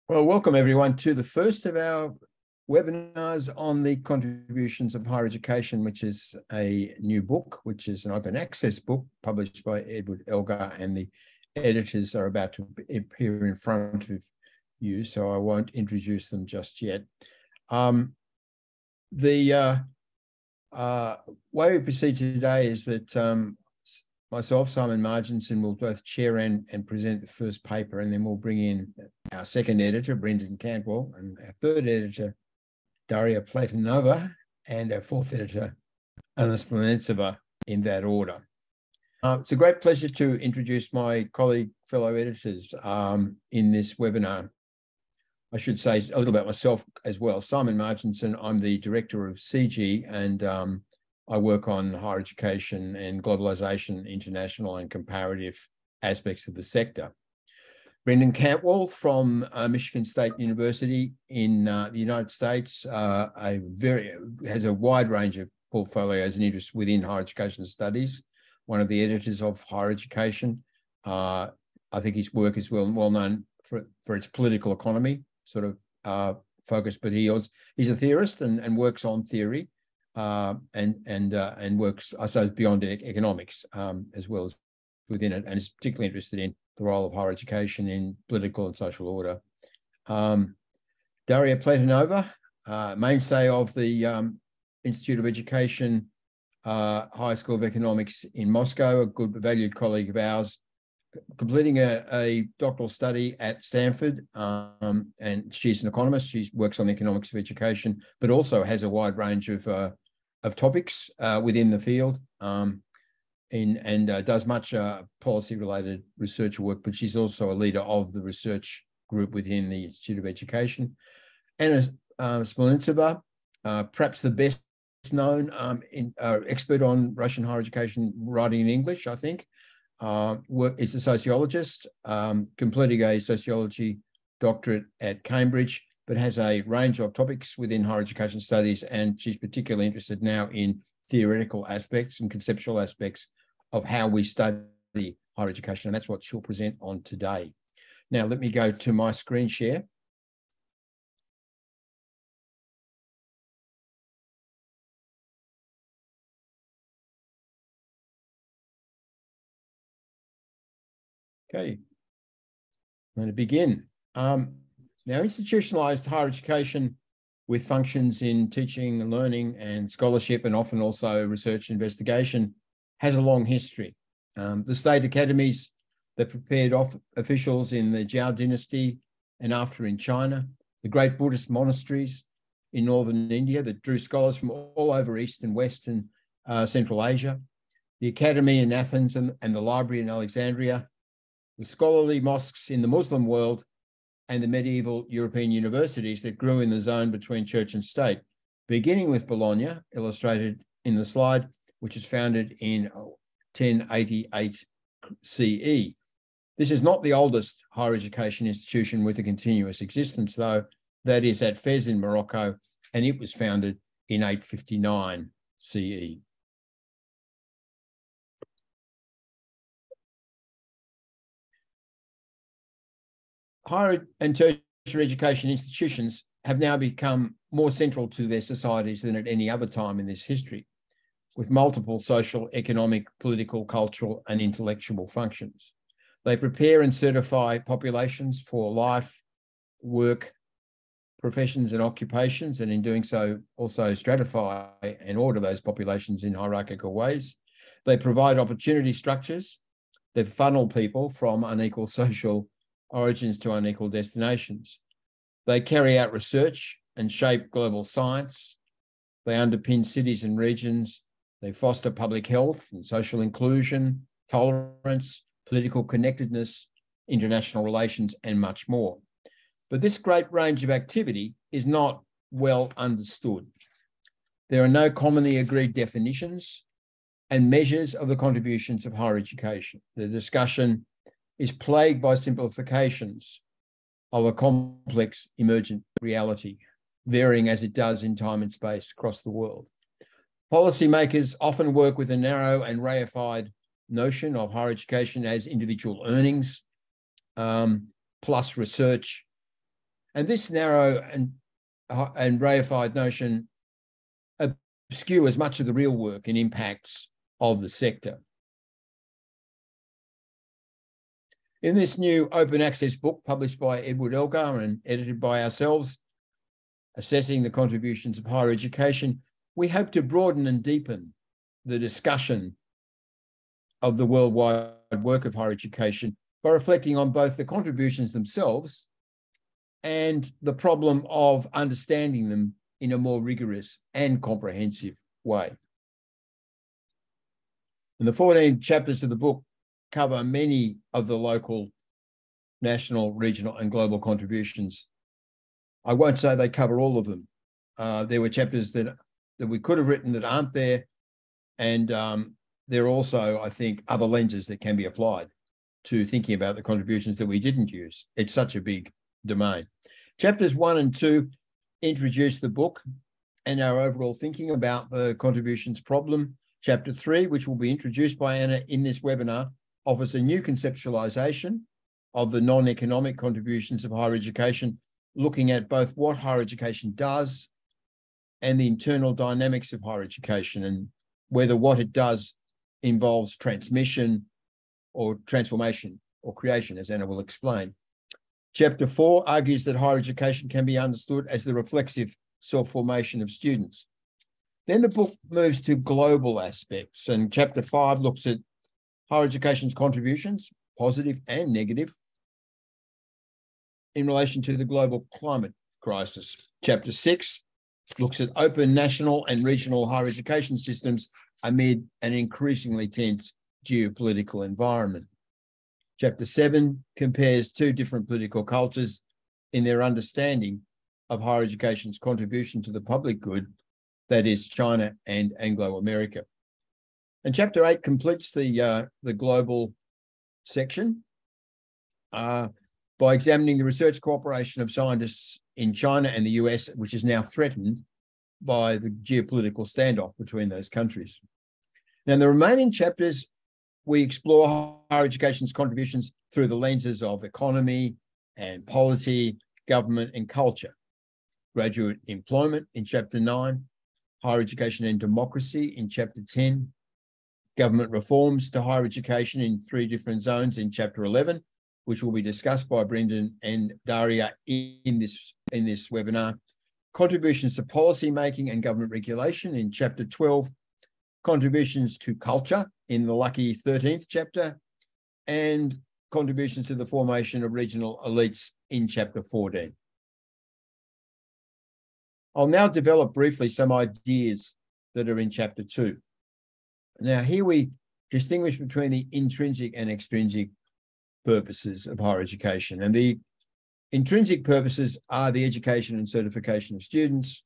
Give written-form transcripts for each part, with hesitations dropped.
Well, welcome everyone to the first of our webinars on the contributions of higher education, which is a new book, which is an open access book published by Edward Elgar, and the editors are about to appear in front of you, so I won't introduce them just yet. The way we proceed today is that myself, Simon Marginson, will both chair and present the first paper, and then we'll bring in our second editor, Cantwell, and our third editor, Daria Platonova, and our fourth editor, Smolentseva, in that order. It's a great pleasure to introduce my colleague, fellow editors in this webinar. I should say a little about myself as well. Simon Marginson, I'm the director of CGHE, and I work on higher education and globalization, international and comparative aspects of the sector. Cantwell from Michigan State University in the United States has a wide range of portfolios and interests within higher education studies. One of the editors of Higher Education. I think his work is well known for its political economy sort of focus, but he's a theorist and works on theory. And works, I suppose, beyond economics as well as within it, and is particularly interested in the role of higher education in political and social order. Daria Platonova, mainstay of the Institute of Education, High School of Economics in Moscow, a good valued colleague of ours, completing a doctoral study at Stanford, and she's an economist. She works on the economics of education, but also has a wide range of topics within the field, and does much policy-related research work, but she's also a leader of the research group within the Institute of Education. And Smolentseva, perhaps the best known expert on Russian higher education writing in English, I think, is a sociologist, completing a sociology doctorate at Cambridge, but has a range of topics within higher education studies, and she's particularly interested now in theoretical aspects and conceptual aspects of how we study higher education, and that's what she'll present on today. Now, let me go to my screen share. Okay, I'm going to begin. Now, institutionalized higher education with functions in teaching and learning and scholarship, and often also research investigation, has a long history. The state academies that prepared officials in the Zhou dynasty and after in China, the great Buddhist monasteries in northern India that drew scholars from all over East and West and Central Asia, the academy in Athens and the library in Alexandria, the scholarly mosques in the Muslim world, and the medieval European universities that grew in the zone between church and state, beginning with Bologna, illustrated in the slide, which was founded in 1088 CE. This is not the oldest higher education institution with a continuous existence, though. That is at Fez in Morocco, and it was founded in 859 CE. Higher and tertiary education institutions have now become more central to their societies than at any other time in this history, with multiple social, economic, political, cultural, and intellectual functions. They prepare and certify populations for life, work, professions, and occupations, and in doing so, also stratify and order those populations in hierarchical ways. They provide opportunity structures that funnel people from unequal social origins to unequal destinations. They carry out research and shape global science. They underpin cities and regions. They foster public health and social inclusion, tolerance, political connectedness, international relations, and much more. But this great range of activity is not well understood. There are no commonly agreed definitions and measures of the contributions of higher education. The discussion is plagued by simplifications of a complex emergent reality, varying as it does in time and space across the world. Policymakers often work with a narrow and reified notion of higher education as individual earnings, plus research, And this narrow and reified notion obscures much of the real work and impacts of the sector. In this new open access book published by Edward Elgar and edited by ourselves, Assessing the Contributions of Higher Education, we hope to broaden and deepen the discussion of the worldwide work of higher education by reflecting on both the contributions themselves and the problem of understanding them in a more rigorous and comprehensive way. And the 14 chapters of the book cover many of the local, national, regional, and global contributions. I won't say they cover all of them. There were chapters that we could have written that aren't there, and there are also, I think, other lenses that can be applied to thinking about the contributions that we didn't use. It's such a big domain. Chapters 1 and 2 introduce the book and our overall thinking about the contributions problem. Chapter 3, which will be introduced by Anna in this webinar, offers a new conceptualization of the non-economic contributions of higher education, looking at both what higher education does and the internal dynamics of higher education, and whether what it does involves transmission or transformation or creation, as Anna will explain. Chapter 4 argues that higher education can be understood as the reflexive self-formation of students. Then the book moves to global aspects, and chapter 5 looks at higher education's contributions, positive and negative, in relation to the global climate crisis. Chapter 6 looks at open national and regional higher education systems amid an increasingly tense geopolitical environment. Chapter 7 compares two different political cultures in their understanding of higher education's contribution to the public good, that is China and Anglo-America. And chapter 8 completes the global section by examining the research cooperation of scientists in China and the US, which is now threatened by the geopolitical standoff between those countries. Now, in the remaining chapters, we explore higher education's contributions through the lenses of economy and polity, government and culture. Graduate employment in chapter 9, higher education and democracy in chapter 10, government reforms to higher education in 3 different zones in chapter 11, which will be discussed by Brendan and Daria in this webinar. Contributions to policy making and government regulation in chapter 12, contributions to culture in the lucky 13th chapter, and contributions to the formation of regional elites in chapter 14. I'll now develop briefly some ideas that are in chapter 2. Now, here we distinguish between the intrinsic and extrinsic purposes of higher education. And the intrinsic purposes are the education and certification of students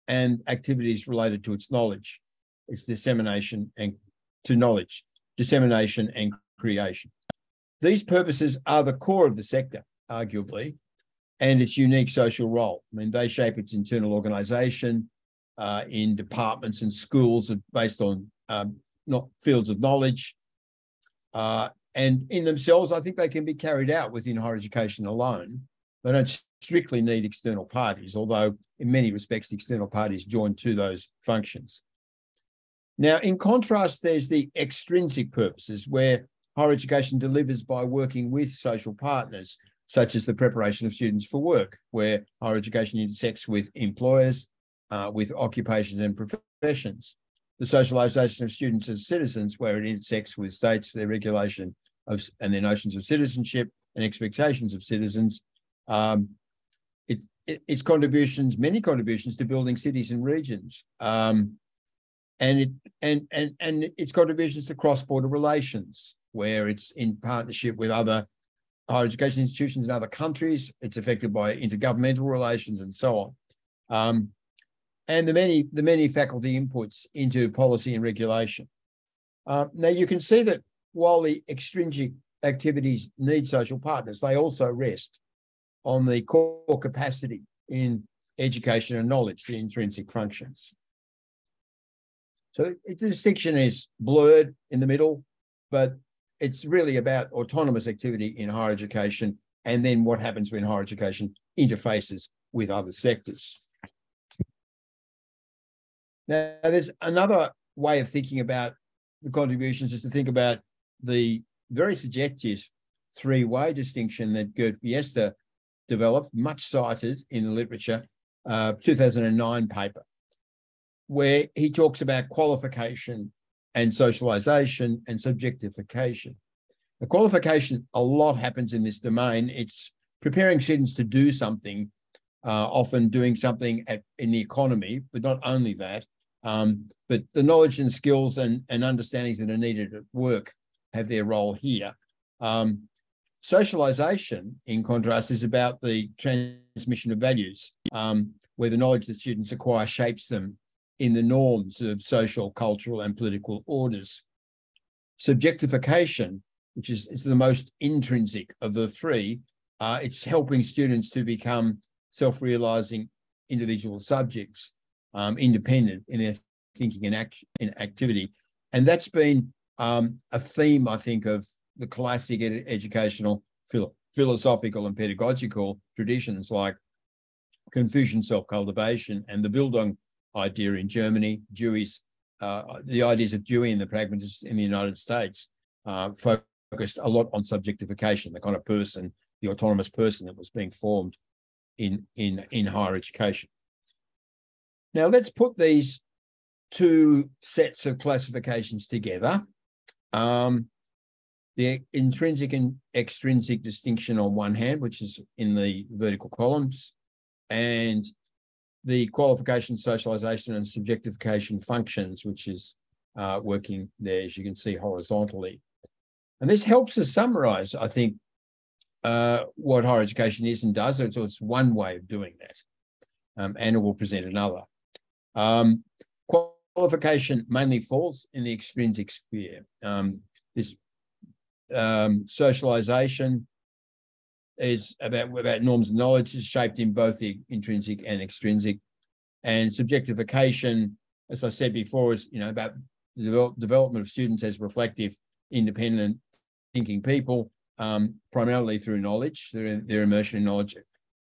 and activities related to its knowledge, its dissemination and dissemination and creation. These purposes are the core of the sector, arguably, and its unique social role. I mean, they shape its internal organization in departments and schools based on not fields of knowledge. And in themselves, I think they can be carried out within higher education alone. They don't strictly need external parties, although in many respects, the external parties join to those functions. Now, in contrast, there's the extrinsic purposes where higher education delivers by working with social partners, such as the preparation of students for work, where higher education intersects with employers, with occupations and professions. The socialization of students as citizens, where it intersects with states, their regulation of and their notions of citizenship and expectations of citizens. Its contributions, many contributions to building cities and regions, and its contributions to cross-border relations, where it's in partnership with other higher education institutions in other countries. It's affected by intergovernmental relations and so on. And the many faculty inputs into policy and regulation. Now you can see that while the extrinsic activities need social partners, they also rest on the core capacity in education and knowledge, the intrinsic functions. So the distinction is blurred in the middle, but it's really about autonomous activity in higher education and then what happens when higher education interfaces with other sectors. Now, there's another way of thinking about the contributions, is to think about the very subjective three-way distinction that Gert Biester developed, much cited in the literature, 2009 paper, where he talks about qualification and socialization and subjectification. The qualification, a lot happens in this domain. It's preparing students to do something, often doing something in the economy, but not only that, but the knowledge and skills and understandings that are needed at work have their role here. Socialization, in contrast, is about the transmission of values, where the knowledge that students acquire shapes them in the norms of social, cultural, and political orders. Subjectification, which is the most intrinsic of the three, it's helping students to become self-realizing individual subjects, independent in their thinking and activity. And that's been a theme, I think, of the classic educational, philosophical, and pedagogical traditions like Confucian self-cultivation and the Bildung idea in Germany, Dewey's, the ideas of Dewey and the pragmatists in the United States focused a lot on subjectification, the kind of person, the autonomous person that was being formed in higher education. Now, let's put these two sets of classifications together. The intrinsic and extrinsic distinction on one hand, which is in the vertical columns, and the qualification, socialization, and subjectification functions, which is working there, as you can see, horizontally. And this helps us summarize, I think, what higher education is and does. So it's one way of doing that. Anna will present another. Qualification mainly falls in the extrinsic sphere. This socialization is about norms and knowledge, is shaped in both the intrinsic and extrinsic. And subjectification, as I said before, is about the development of students as reflective, independent, thinking people, primarily through knowledge, their immersion in knowledge.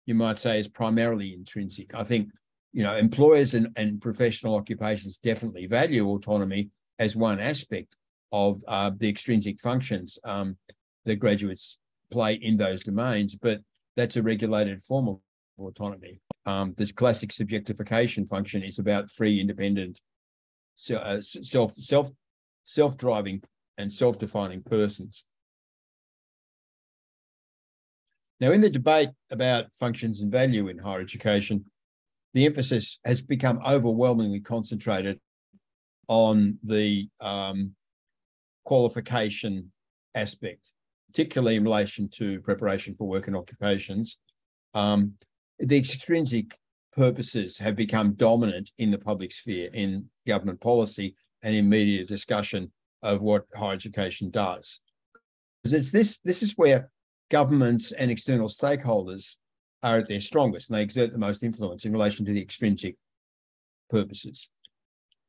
You might say is primarily intrinsic. I think employers and professional occupations definitely value autonomy as one aspect of the extrinsic functions that graduates play in those domains, but that's a regulated form of autonomy. This classic subjectification function is about free, independent, self-driving and self-defining persons. Now, in the debate about functions and value in higher education, the emphasis has become overwhelmingly concentrated on the qualification aspect, particularly in relation to preparation for work and occupations. The extrinsic purposes have become dominant in the public sphere, in government policy, and in media discussion of what higher education does. This is where governments and external stakeholders are at their strongest, and they exert the most influence in relation to the extrinsic purposes.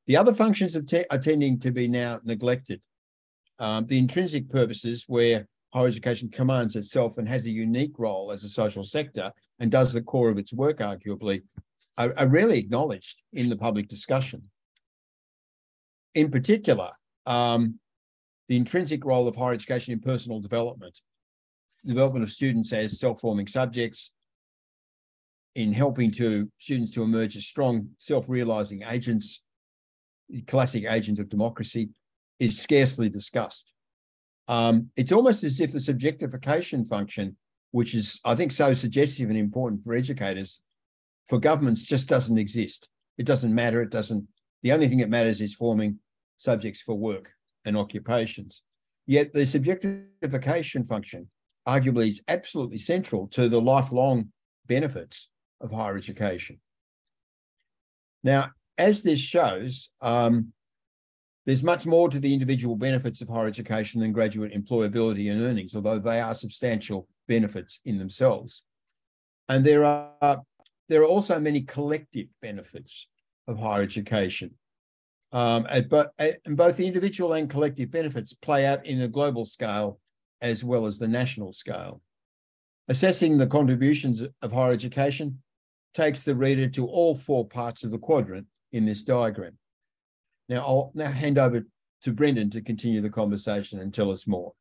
The other functions are tending to be now neglected. The intrinsic purposes, where higher education commands itself and has a unique role as a social sector and does the core of its work, arguably, are rarely acknowledged in the public discussion. In particular, the intrinsic role of higher education in personal development of students as self-forming subjects, in helping students to emerge as strong self-realizing agents, the classic agent of democracy, is scarcely discussed. It's almost as if the subjectification function, which is, I think, so suggestive and important for educators, for governments just doesn't exist. It doesn't matter. The only thing that matters is forming subjects for work and occupations. Yet the subjectification function arguably is absolutely central to the lifelong benefits of higher education. Now, as this shows, there's much more to the individual benefits of higher education than graduate employability and earnings, although they are substantial benefits in themselves. And there are also many collective benefits of higher education. And both the individual and collective benefits play out in a global scale as well as the national scale. Assessing the contributions of higher education takes the reader to all four parts of the quadrant in this diagram. Now, I'll now hand over to Brendan to continue the conversation and tell us more.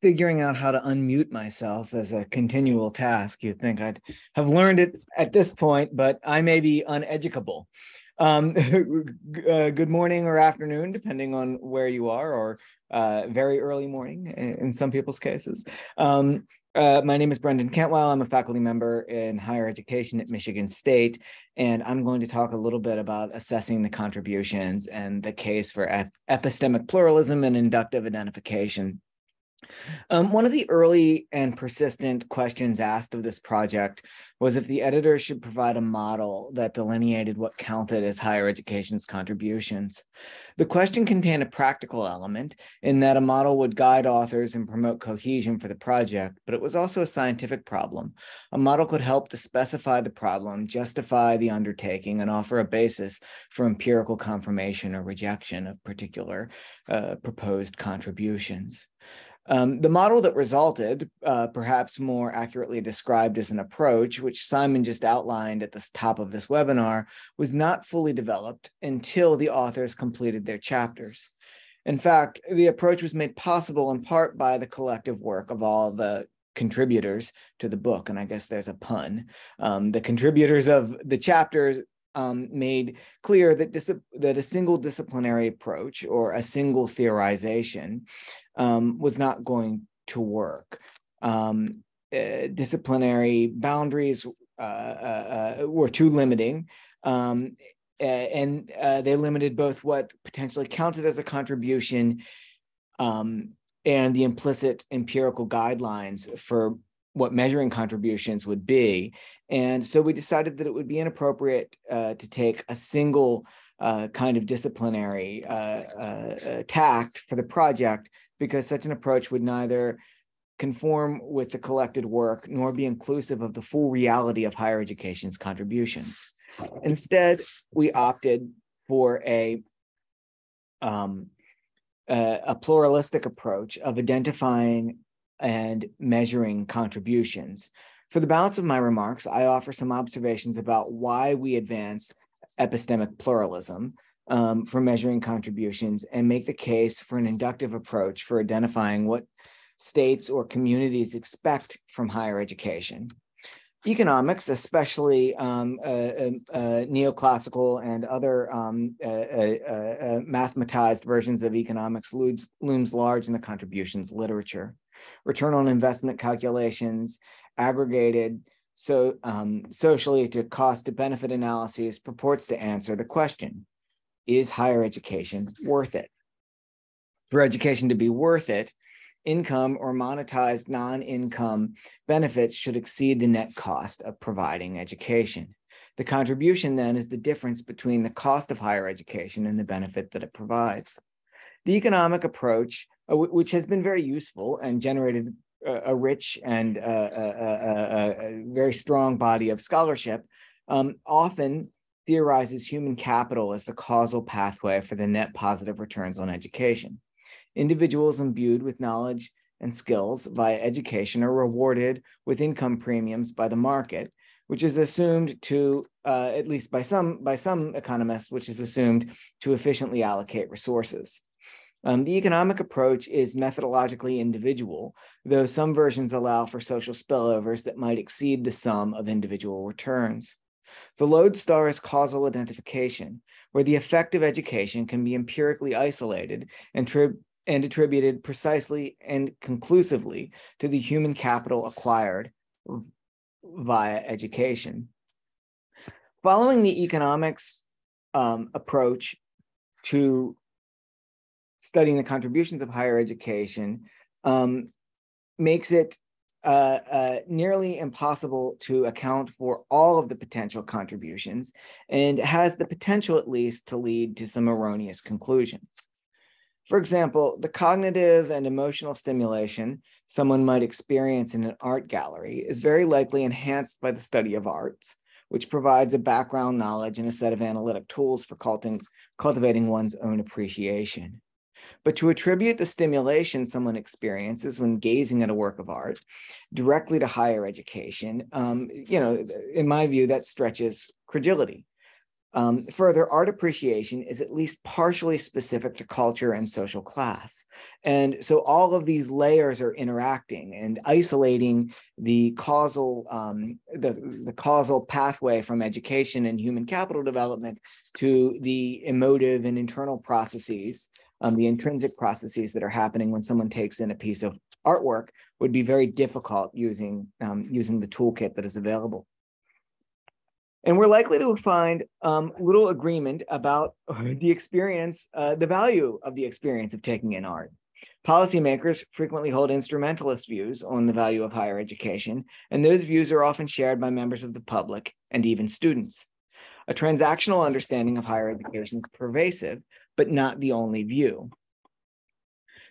Figuring out how to unmute myself as a continual task. You'd think I'd have learned it at this point, but I may be uneducable. Good morning or afternoon, depending on where you are, or very early morning in some people's cases. My name is Brendan Cantwell. I'm a faculty member in higher education at Michigan State, and I'm going to talk a little bit about assessing the contributions and the case for epistemic pluralism and inductive identification. One of the early and persistent questions asked of this project was if the editor should provide a model that delineated what counted as higher education's contributions. The question contained a practical element in that a model would guide authors and promote cohesion for the project, but it was also a scientific problem. A model could help to specify the problem, justify the undertaking, and offer a basis for empirical confirmation or rejection of particular proposed contributions. The model that resulted, perhaps more accurately described as an approach, which Simon just outlined at the top of this webinar, was not fully developed until the authors completed their chapters. In fact, the approach was made possible in part by the collective work of all the contributors to the book, and I guess there's a pun. The contributors of the chapters made clear that a single disciplinary approach or a single theorization was not going to work. Disciplinary boundaries were too limiting, and they limited both what potentially counted as a contribution and the implicit empirical guidelines for what measuring contributions would be. And so we decided that it would be inappropriate to take a single kind of disciplinary tact for the project, because such an approach would neither conform with the collected work nor be inclusive of the full reality of higher education's contributions. Instead, we opted for a pluralistic approach of identifying and measuring contributions. For the balance of my remarks, I offer some observations about why we advance epistemic pluralism for measuring contributions and make the case for an inductive approach for identifying what states or communities expect from higher education. Economics, especially neoclassical and other mathematized versions of economics, looms large in the contributions literature. Return on investment calculations, aggregated socially to cost to benefit analyses, purports to answer the question, is higher education worth it? For education to be worth it, income or monetized non-income benefits should exceed the net cost of providing education. The contribution then is the difference between the cost of higher education and the benefit that it provides. The economic approach, which has been very useful and generated a rich and a very strong body of scholarship, often theorizes human capital as the causal pathway for the net positive returns on education. Individuals imbued with knowledge and skills via education are rewarded with income premiums by the market, which is assumed to, at least by some economists, which is assumed to efficiently allocate resources. The economic approach is methodologically individual, though some versions allow for social spillovers that might exceed the sum of individual returns. The lodestar is causal identification, where the effect of education can be empirically isolated and attributed precisely and conclusively to the human capital acquired via education. Following the economics approach to studying the contributions of higher education makes it nearly impossible to account for all of the potential contributions and has the potential, at least, to lead to some erroneous conclusions. For example, the cognitive and emotional stimulation someone might experience in an art gallery is very likely enhanced by the study of arts, which provides a background knowledge and a set of analytic tools for cultivating one's own appreciation. But to attribute the stimulation someone experiences when gazing at a work of art directly to higher education, in my view, that stretches credulity. Further, art appreciation is at least partially specific to culture and social class. And so all of these layers are interacting and isolating the causal, the causal pathway from education and human capital development to the emotive and internal processes, the intrinsic processes that are happening when someone takes in a piece of artwork would be very difficult using the toolkit that is available. And we're likely to find little agreement about the experience, the value of the experience of taking in art. Policymakers frequently hold instrumentalist views on the value of higher education, and those views are often shared by members of the public and even students. A transactional understanding of higher education is pervasive, but not the only view.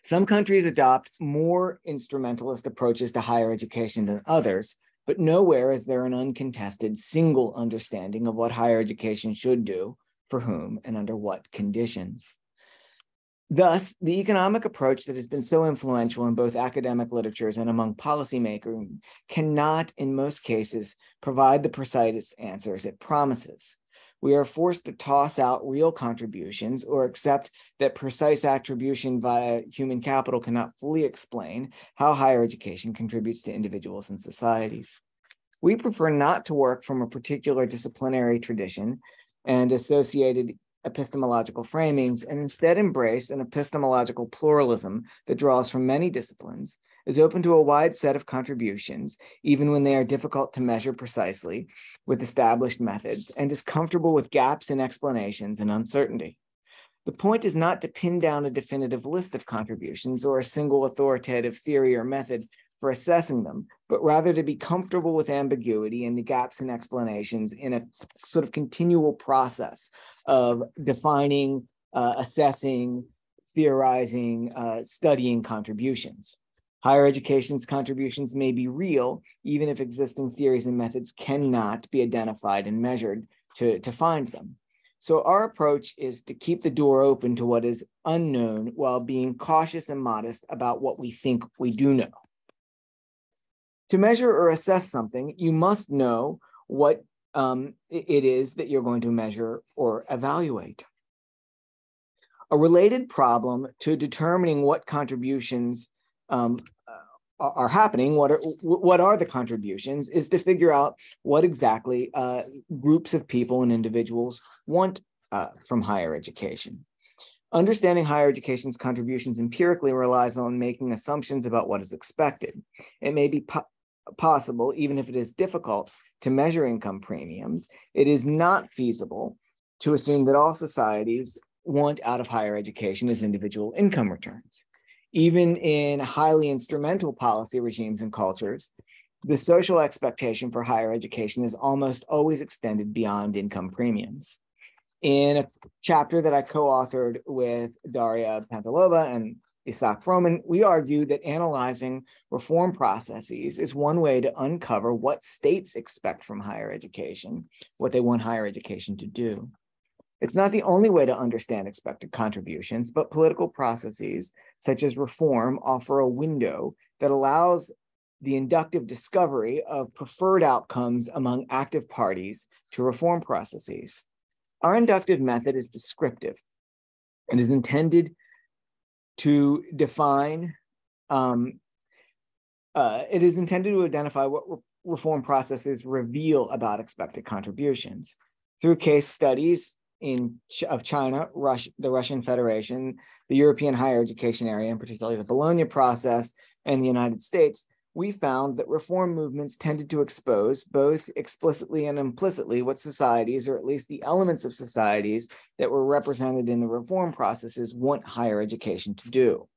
Some countries adopt more instrumentalist approaches to higher education than others, but nowhere is there an uncontested single understanding of what higher education should do, for whom, and under what conditions. Thus, the economic approach that has been so influential in both academic literatures and among policymakers cannot, in most cases, provide the precise answers it promises. We are forced to toss out real contributions or accept that precise attribution via human capital cannot fully explain how higher education contributes to individuals and societies. We prefer not to work from a particular disciplinary tradition and associated epistemological framings, and instead embrace an epistemological pluralism that draws from many disciplines, is open to a wide set of contributions, even when they are difficult to measure precisely with established methods, and is comfortable with gaps in explanations and uncertainty. The point is not to pin down a definitive list of contributions or a single authoritative theory or method for assessing them, but rather to be comfortable with ambiguity and the gaps in explanations in a sort of continual process of defining, assessing, theorizing, studying contributions. Higher education's contributions may be real, even if existing theories and methods cannot be identified and measured to find them. So our approach is to keep the door open to what is unknown while being cautious and modest about what we think we do know. To measure or assess something, you must know what it is that you're going to measure or evaluate. A related problem to determining what contributions are happening, what are the contributions, is to figure out what exactly groups of people and individuals want from higher education. Understanding higher education's contributions empirically relies on making assumptions about what is expected. It may be possible, even if it is difficult, to measure income premiums. It is not feasible to assume that all societies want out of higher education as individual income returns. Even in highly instrumental policy regimes and cultures, the social expectation for higher education is almost always extended beyond income premiums. In a chapter that I co-authored with Daria and Isaac Froman, we argue that analyzing reform processes is one way to uncover what states expect from higher education, what they want higher education to do. It's not the only way to understand expected contributions, but political processes such as reform offer a window that allows the inductive discovery of preferred outcomes among active parties to reform processes. Our inductive method is descriptive and is intended to define, it is intended to identify what reform processes reveal about expected contributions. Through case studies of China, the Russian Federation, the European higher education area, and particularly the Bologna process, and the United States, we found that reform movements tended to expose both explicitly and implicitly what societies, or at least the elements of societies that were represented in the reform processes, want higher education to do.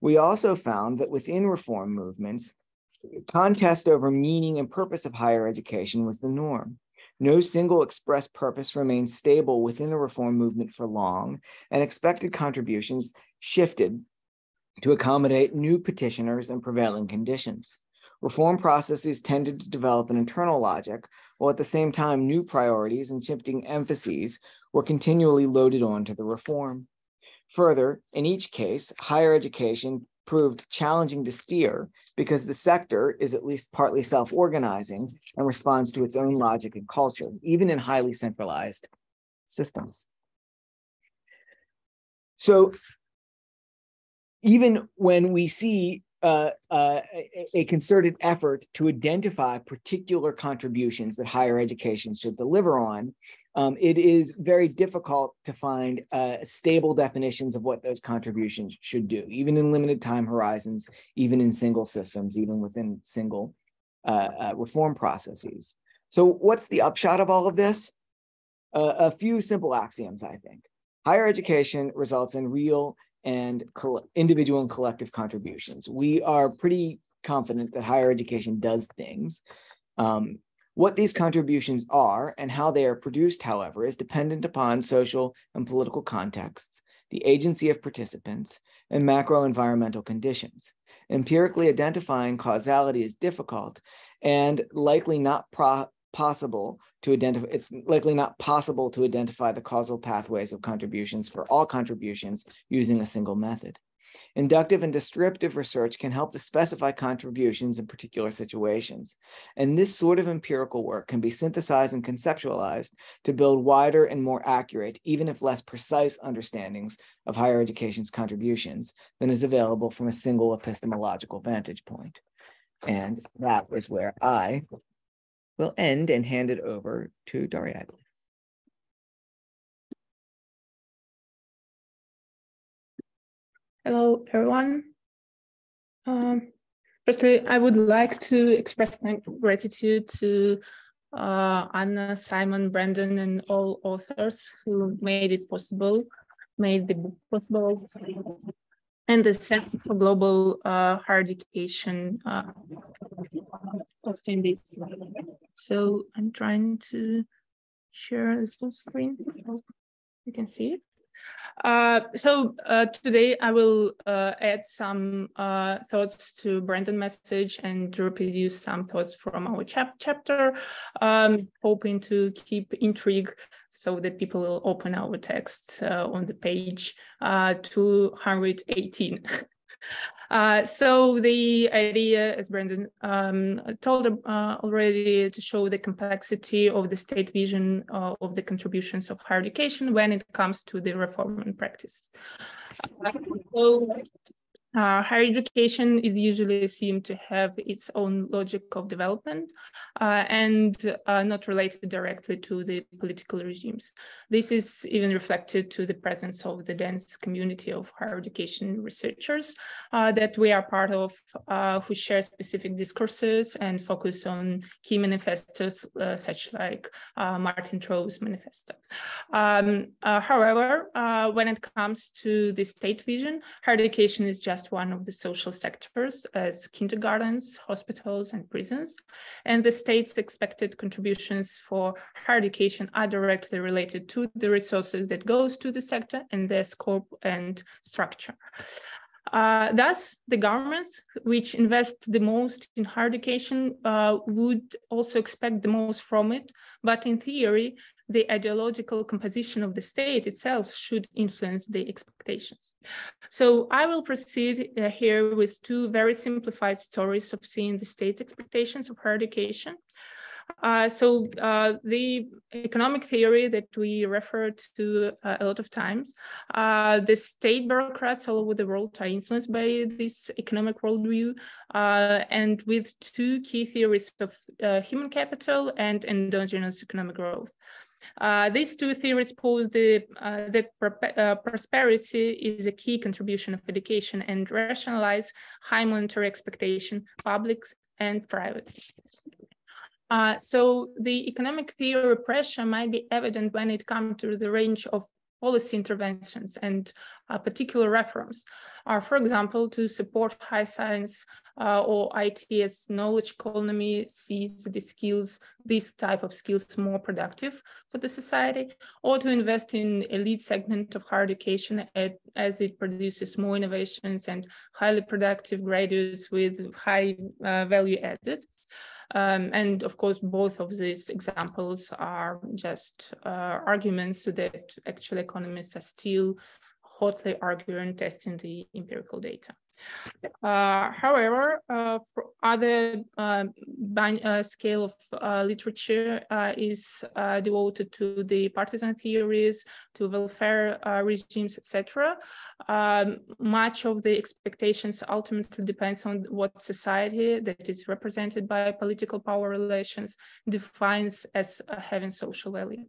We also found that within reform movements, contest over meaning and purpose of higher education was the norm. No single expressed purpose remained stable within the reform movement for long, and expected contributions shifted to accommodate new petitioners and prevailing conditions. Reform processes tended to develop an internal logic, while at the same time, new priorities and shifting emphases were continually loaded onto the reform. Further, in each case, higher education proved challenging to steer because the sector is at least partly self-organizing and responds to its own logic and culture, even in highly centralized systems. So even when we see a concerted effort to identify particular contributions that higher education should deliver on, it is very difficult to find stable definitions of what those contributions should do, even in limited time horizons, even in single systems, even within single reform processes. So what's the upshot of all of this? A few simple axioms, I think. Higher education results in real and individual and collective contributions. We are pretty confident that higher education does things. What these contributions are and how they are produced, however, is dependent upon social and political contexts, the agency of participants, and macro-environmental conditions. Empirically identifying causality is difficult and likely not possible to identify. It's likely not possible to identify the causal pathways of contributions for all contributions using a single method. Inductive and descriptive research can help to specify contributions in particular situations. And this sort of empirical work can be synthesized and conceptualized to build wider and more accurate, even if less precise, understandings of higher education's contributions than is available from a single epistemological vantage point. And that is where I will end and hand it over to Daria, I believe. Hello, everyone. Firstly, I would like to express my gratitude to Anna, Simon, Brandon, and all authors who made the book possible, and the Center for Global Higher Education hosting this. So I'm trying to share the full screen so you can see it. Today I will add some thoughts to Brandon's message and reproduce some thoughts from our chapter, hoping to keep intrigue so that people will open our text on the page 218. So the idea, as Brandon told already, to show the complexity of the state vision of the contributions of higher education when it comes to the reform and practices. Higher education is usually assumed to have its own logic of development and not related directly to the political regimes. This is even reflected to the presence of the dense community of higher education researchers that we are part of, who share specific discourses and focus on key manifestos such like Martin Tro's manifesto. However, when it comes to the state vision, higher education is just one of the social sectors as kindergartens, hospitals, and prisons. And the state's expected contributions for higher education are directly related to the resources that goes to the sector and their scope and structure. Thus, the governments which invest the most in higher education would also expect the most from it, but in theory, the ideological composition of the state itself should influence the expectations. So I will proceed here with two very simplified stories of seeing the state's expectations of higher education. The economic theory that we refer to a lot of times, the state bureaucrats all over the world are influenced by this economic worldview, and with two key theories of human capital and endogenous economic growth. These two theories pose that prosperity is a key contribution of education and rationalize high monetary expectation, public and private. So the economic theory pressure might be evident when it comes to the range of policy interventions and particular reforms are, for example, to support high science or IT as knowledge economy sees these type of skills more productive for the society, or to invest in elite segment of higher education as it produces more innovations and highly productive graduates with high value added. And of course, both of these examples are just arguments that actually economists are still hotly arguing and testing the empirical data. However, for other scale of literature is devoted to the partisan theories, to welfare regimes, etc. Much of the expectations ultimately depends on what society that is represented by political power relations defines as having social value.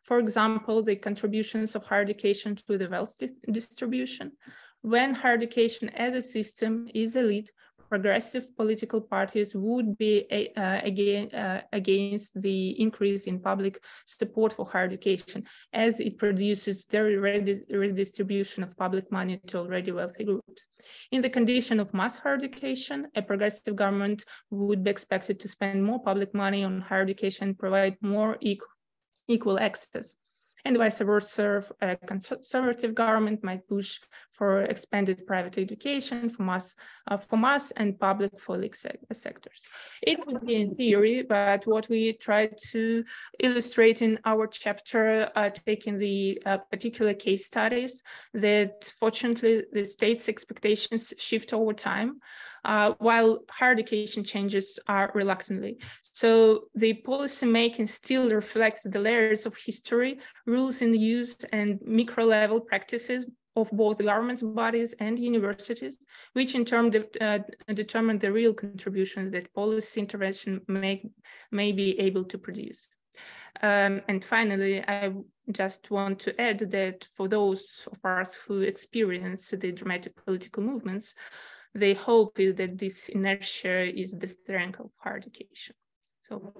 For example, the contributions of higher education to the wealth distribution. When higher education as a system is elite, progressive political parties would be against the increase in public support for higher education, as it produces very redistribution of public money to already wealthy groups. In the condition of mass higher education, a progressive government would be expected to spend more public money on higher education and provide more equal access. And vice versa, a conservative government might push for expanded private education for mass and public for elite sectors. It would be in theory, but what we try to illustrate in our chapter, taking the particular case studies, that fortunately the state's expectations shift over time, while higher education changes reluctantly. So the policy making still reflects the layers of history, rules in use, and micro-level practices of both government bodies and universities, which in turn determine the real contributions that policy intervention may be able to produce. And finally, I just want to add that for those of us who experience the dramatic political movements, the hope is that this inertia is the strength of higher education. So.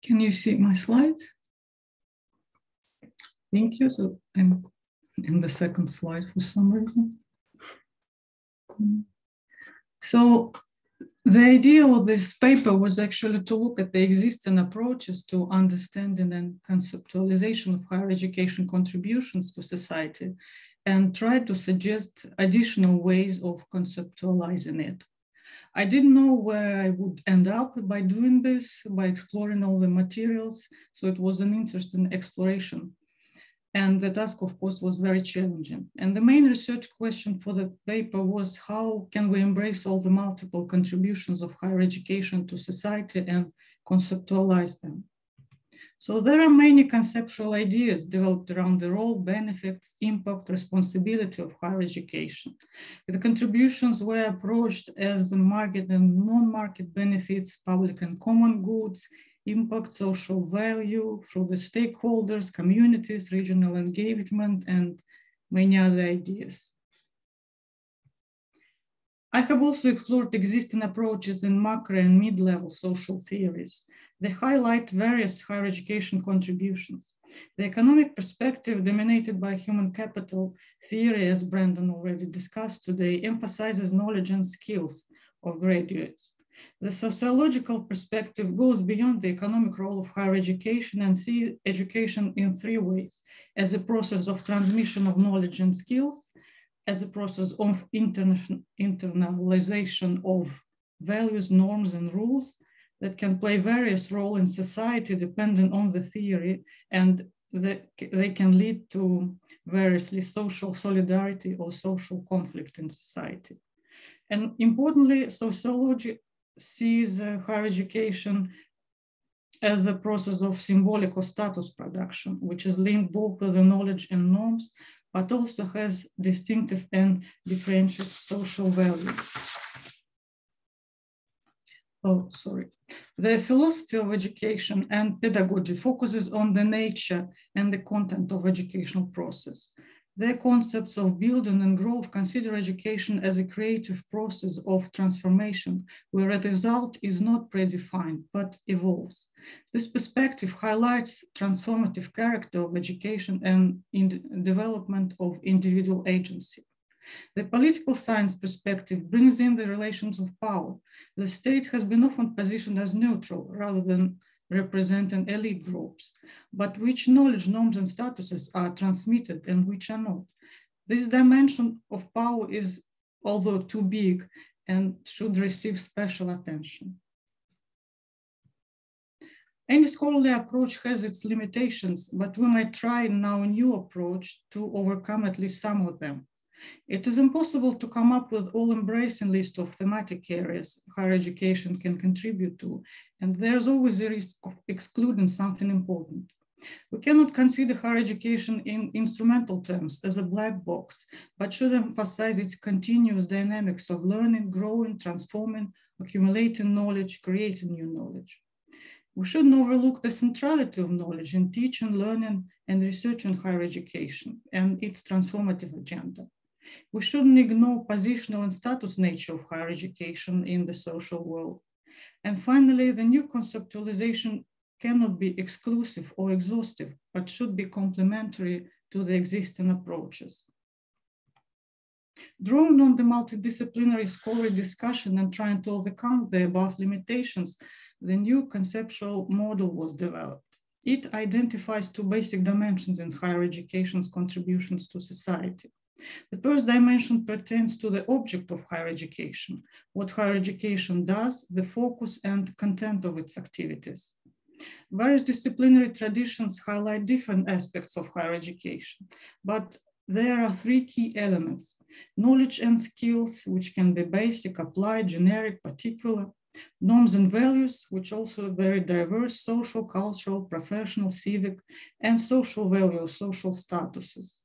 Can you see my slides? Thank you. So I'm in the second slide for some reason. So the idea of this paper was actually to look at the existing approaches to understanding and conceptualization of higher education contributions to society and try to suggest additional ways of conceptualizing it. I didn't know where I would end up by doing this, by exploring all the materials. So it was an interesting exploration. And the task, of course, was very challenging. And the main research question for the paper was how can we embrace all the multiple contributions of higher education to society and conceptualize them? So there are many conceptual ideas developed around the role, benefits, impact, responsibility of higher education. The contributions were approached as the market and non-market benefits, public and common goods, impact, social value through the stakeholders, communities, regional engagement, and many other ideas. I have also explored existing approaches in macro and mid-level social theories. They highlight various higher education contributions. The economic perspective dominated by human capital theory, as Brandon already discussed today, emphasizes knowledge and skills of graduates. The sociological perspective goes beyond the economic role of higher education and sees education in three ways: as a process of transmission of knowledge and skills, as a process of internalization of values, norms, and rules that can play various roles in society depending on the theory, and they can lead to variously social solidarity or social conflict in society. And importantly, sociology sees higher education as a process of symbolic or status production, which is linked both with the knowledge and norms, but also has distinctive and differentiated social value. Oh, sorry. The philosophy of education and pedagogy focuses on the nature and the content of educational process. The concepts of building and growth consider education as a creative process of transformation, where a result is not predefined, but evolves. This perspective highlights transformative character of education and in the development of individual agency. The political science perspective brings in the relations of power. The state has been often positioned as neutral rather than representing elite groups, but which knowledge, norms, and statuses are transmitted and which are not. This dimension of power is, although too big, and should receive special attention. Any scholarly approach has its limitations, but we might try now a new approach to overcome at least some of them. It is impossible to come up with all-embracing list of thematic areas higher education can contribute to, and there's always a risk of excluding something important. We cannot consider higher education in instrumental terms as a black box, but should emphasize its continuous dynamics of learning, growing, transforming, accumulating knowledge, creating new knowledge. We shouldn't overlook the centrality of knowledge in teaching, learning, and research in higher education and its transformative agenda. We shouldn't ignore positional and status nature of higher education in the social world. And finally, the new conceptualization cannot be exclusive or exhaustive, but should be complementary to the existing approaches. Drawing on the multidisciplinary scholarly discussion and trying to overcome the above limitations, the new conceptual model was developed. It identifies two basic dimensions in higher education's contributions to society. The first dimension pertains to the object of higher education, what higher education does, the focus and content of its activities. Various disciplinary traditions highlight different aspects of higher education, but there are three key elements: knowledge and skills, which can be basic, applied, generic, particular; norms and values, which also are very diverse: social, cultural, professional, civic, and social values, social statuses.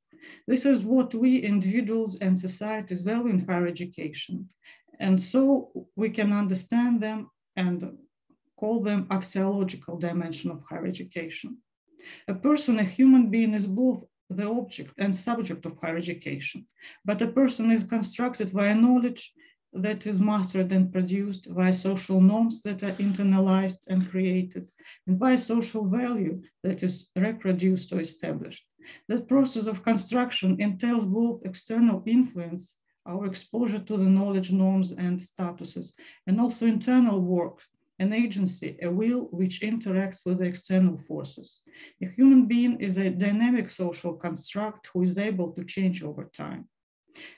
This is what we individuals and societies value in higher education. And so we can understand them and call them axiological dimension of higher education. A person, a human being, is both the object and subject of higher education, but a person is constructed via knowledge that is mastered and produced, via social norms that are internalized and created, and via social value that is reproduced or established. That process of construction entails both external influence, our exposure to the knowledge, norms, and statuses, and also internal work, an agency, a will which interacts with the external forces. A human being is a dynamic social construct who is able to change over time.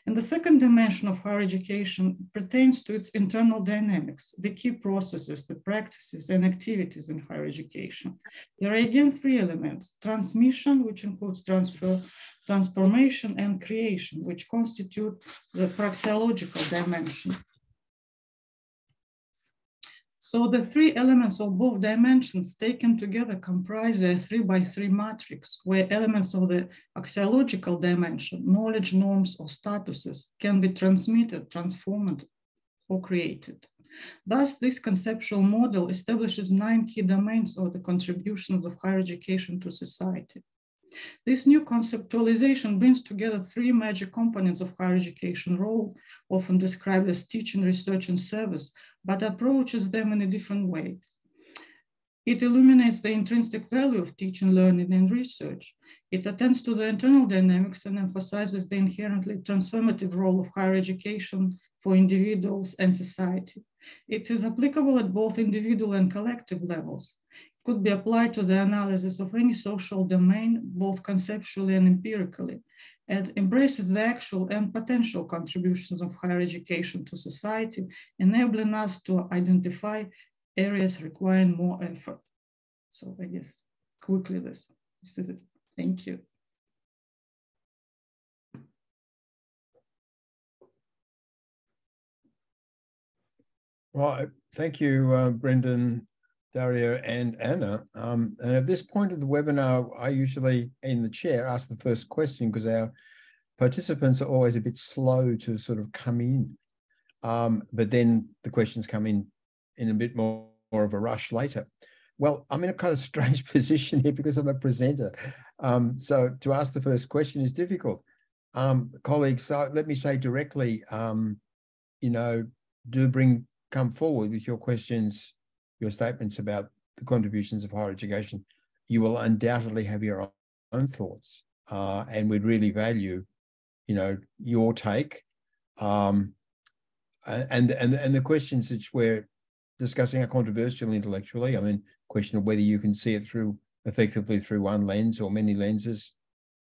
And the second dimension of higher education pertains to its internal dynamics, the key processes, the practices and activities in higher education. There are again three elements: transmission, which includes transfer, transformation, and creation, which constitute the praxeological dimension. So the three elements of both dimensions taken together comprise a 3x3 matrix, where elements of the axiological dimension, knowledge, norms, or statuses, can be transmitted, transformed, or created. Thus, this conceptual model establishes 9 key domains of the contributions of higher education to society. This new conceptualization brings together 3 major components of higher education role, often described as teaching, research, and service, but approaches them in a different way. It illuminates the intrinsic value of teaching, learning, and research. It attends to the internal dynamics and emphasizes the inherently transformative role of higher education for individuals and society. It is applicable at both individual and collective levels. Could be applied to the analysis of any social domain, both conceptually and empirically, and embraces the actual and potential contributions of higher education to society, enabling us to identify areas requiring more effort. So I guess quickly this is it. Thank you. Right, thank you, Brendan, Daria, and Anna. And at this point of the webinar, I usually, in the chair, ask the first question because our participants are always a bit slow to sort of come in. But then the questions come in in a bit more of a rush later. Well, I'm in a kind of strange position here because I'm a presenter. So to ask the first question is difficult. Colleagues, so let me say directly, you know, come forward with your questions, your statements about the contributions of higher education. You will undoubtedly have your own thoughts, and we'd really value, you know, your take. And the questions that we're discussing are controversial intellectually. I mean, question of whether you can see it effectively through one lens or many lenses,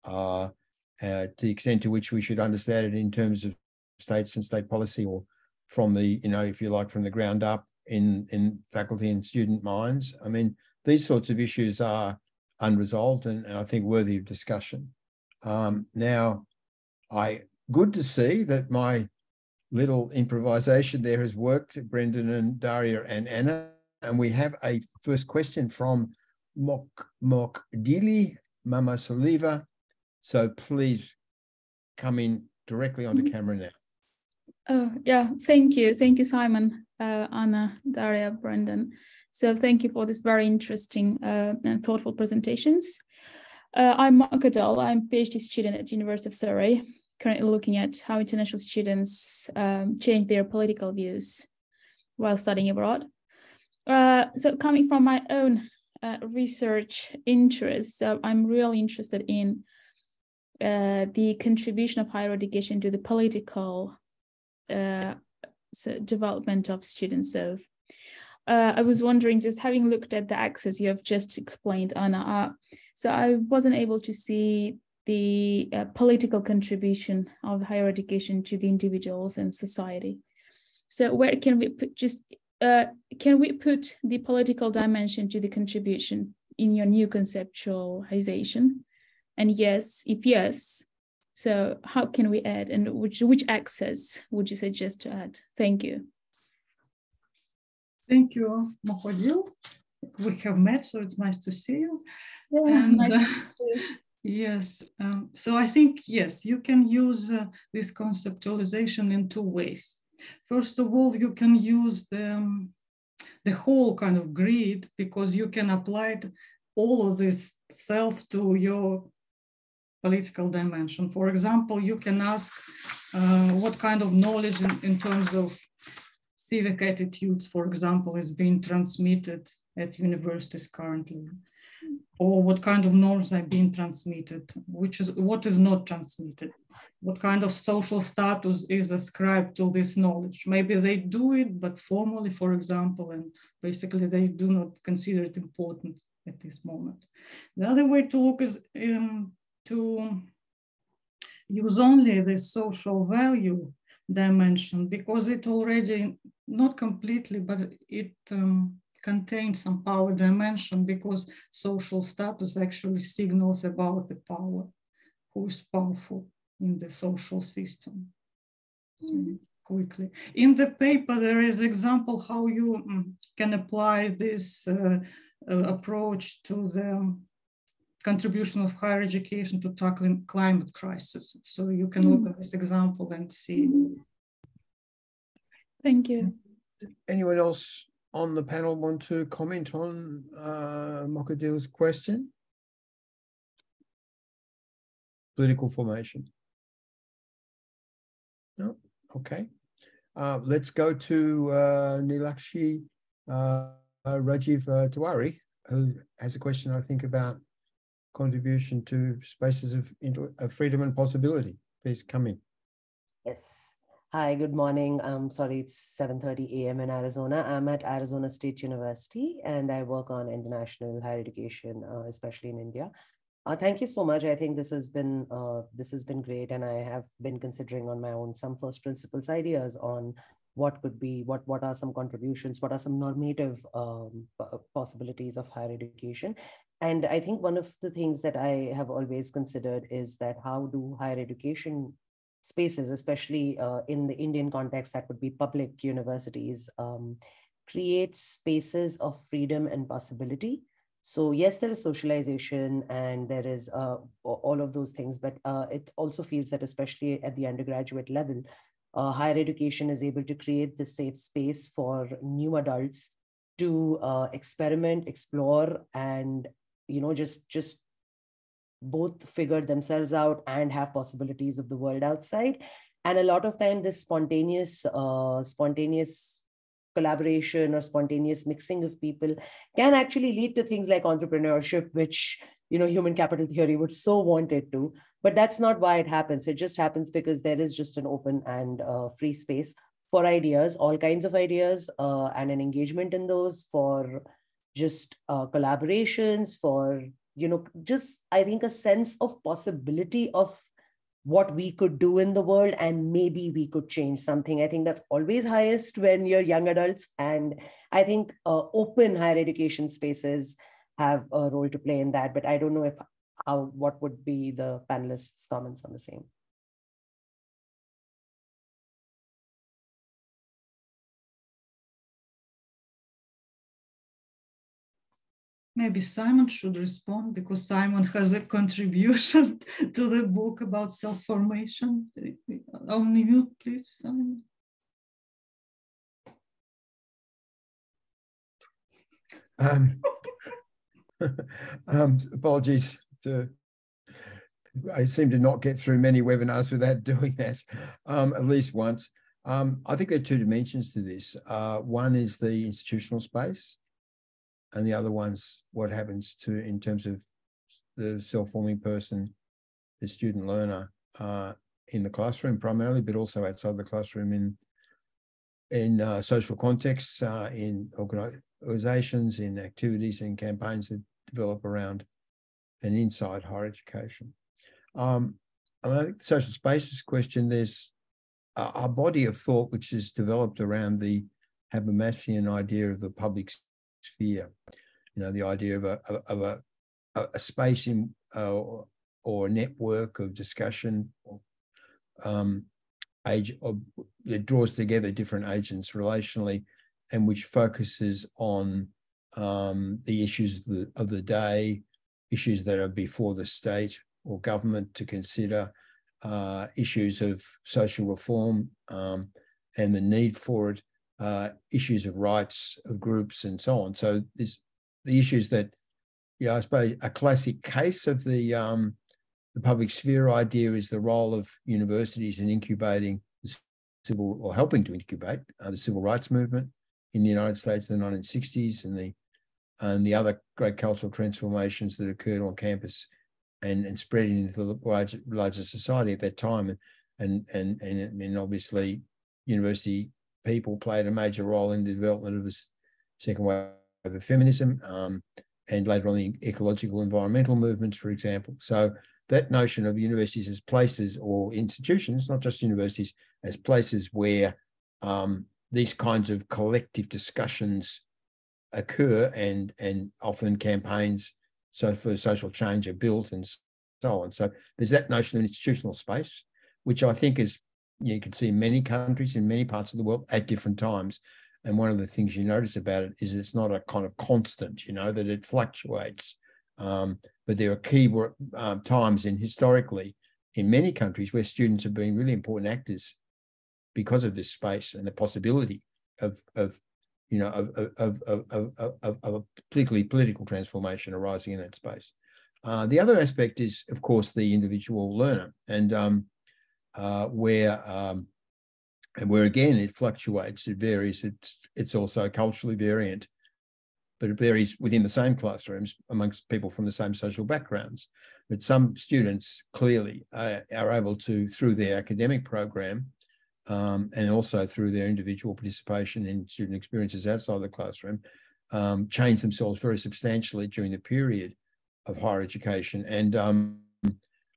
to the extent to which we should understand it in terms of states and state policy, or from the, you know, if you like, from the ground up in faculty and student minds. I mean, these sorts of issues are unresolved and I think worthy of discussion. Now, good to see that my little improvisation there has worked, Brendan and Daria and Anna. And we have a first question from Mokdili Mamasoleva. So please come in directly onto camera now. Oh, yeah, thank you. Thank you, Simon, Anna, Daria, Brendan. So thank you for this very interesting and thoughtful presentations. I'm Mokdili. I'm a PhD student at the University of Surrey, currently looking at how international students change their political views while studying abroad. So coming from my own research interests, I'm really interested in the contribution of higher education to the political development of students. So I was wondering, just having looked at the axis you have just explained, Anna, so I wasn't able to see the political contribution of higher education to the individuals and society. So where can we put can we put the political dimension to the contribution in your new conceptualization? And yes, if yes, so how can we add, and which axis would you suggest to add? Thank you. Thank you, Mokdili. We have met, so it's nice to see you. Yeah, and, nice to see you. Yes, so I think, yes, you can use this conceptualization in two ways. First of all, you can use the whole kind of grid, because you can apply all of these cells to your political dimension. For example, you can ask what kind of knowledge in terms of civic attitudes, for example, is being transmitted at universities currently, or what kind of norms are being transmitted, what is not transmitted, what kind of social status is ascribed to this knowledge. Maybe they do it, but formally, for example, and basically they do not consider it important at this moment. The other way to look is to use only the social value dimension, because it already, not completely, but it contains some power dimension, because social status actually signals about the power, who is powerful in the social system. So quickly. In the paper, there is example how you can apply this approach to the contribution of higher education to tackling climate crisis. So you can look at this example and see. Thank you. Anyone else on the panel want to comment on Mokdili's question? Political formation. No? Okay. Let's go to Nilakshi Rajiv Tiwari, who has a question, I think, about contribution to spaces of freedom and possibility. Please come in. Yes. Hi, good morning. Sorry, it's 7:30 a.m. in Arizona. I'm at Arizona State University, and I work on international higher education, especially in India. Thank you so much. I think this has been great, and I have been considering on my own some first principles ideas on what could be, what are some contributions, what are some normative possibilities of higher education. And I think one of the things that I have always considered is that how do higher education spaces, especially in the Indian context, that would be public universities, create spaces of freedom and possibility. So yes, there is socialization and there is all of those things, but it also feels that especially at the undergraduate level, higher education is able to create this safe space for new adults to experiment, explore, and just both figure themselves out and have possibilities of the world outside. And a lot of time, this spontaneous collaboration or spontaneous mixing of people can actually lead to things like entrepreneurship, which human capital theory would so want it to. But that's not why it happens. It just happens because there is just an open and free space for ideas, all kinds of ideas, and an engagement in those, for just collaborations, for just, I think, a sense of possibility of what we could do in the world, and maybe we could change something. I think that's always highest when you're young adults. And I think open higher education spaces have a role to play in that. But I don't know what would be the panelists' comments on the same. Maybe Simon should respond, because Simon has a contribution to the book about self-formation. On mute, please, Simon. Apologies. I seem to not get through many webinars without doing that, at least once. I think there are two dimensions to this. One is the institutional space, and the other one's what happens in terms of the self-forming person, the student learner, in the classroom primarily, but also outside the classroom in social contexts, in organizations, in activities and campaigns that develop around and inside higher education. I think the social spaces question, there's a body of thought which is developed around the Habermasian idea of the public sphere, the idea of a space in or a network of discussion, that draws together different agents relationally, and which focuses on the issues of the day, issues that are before the state or government to consider, issues of social reform and the need for it, issues of rights of groups and so on. So there's the issues that, I suppose a classic case of the public sphere idea is the role of universities in incubating the civil, or helping to incubate the civil rights movement in the United States in the 1960s, and the other great cultural transformations that occurred on campus and spreading into the larger society at that time. And obviously university people played a major role in the development of this second wave of feminism, and later on the ecological environmental movements, for example. So that notion of universities as places, or institutions, not just universities, as places where these kinds of collective discussions occur, and often campaigns for social change are built, and so on. So there's that notion of institutional space, which I think is, you can see in many countries, in many parts of the world at different times. And one of the things you notice about it is it's not a kind of constant, that it fluctuates. But there are key times historically in many countries where students have been really important actors because of this space and the possibility of particularly political transformation arising in that space. The other aspect is, of course, the individual learner, and where again it fluctuates, it varies. It's also culturally variant, but it varies within the same classrooms amongst people from the same social backgrounds. But some students clearly are able to, through their academic program, and also through their individual participation in student experiences outside the classroom, change themselves very substantially during the period of higher education. And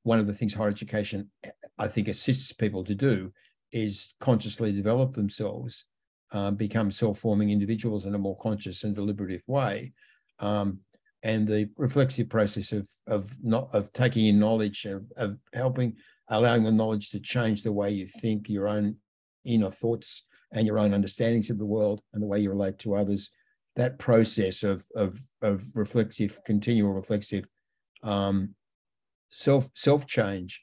one of the things higher education, I think, assists people to do is consciously develop themselves, become self-forming individuals in a more conscious and deliberative way. And the reflexive process of taking in knowledge, of allowing the knowledge to change the way you think, your own inner thoughts and your own understandings of the world and the way you relate to others. That process of reflexive, continual reflexive self-change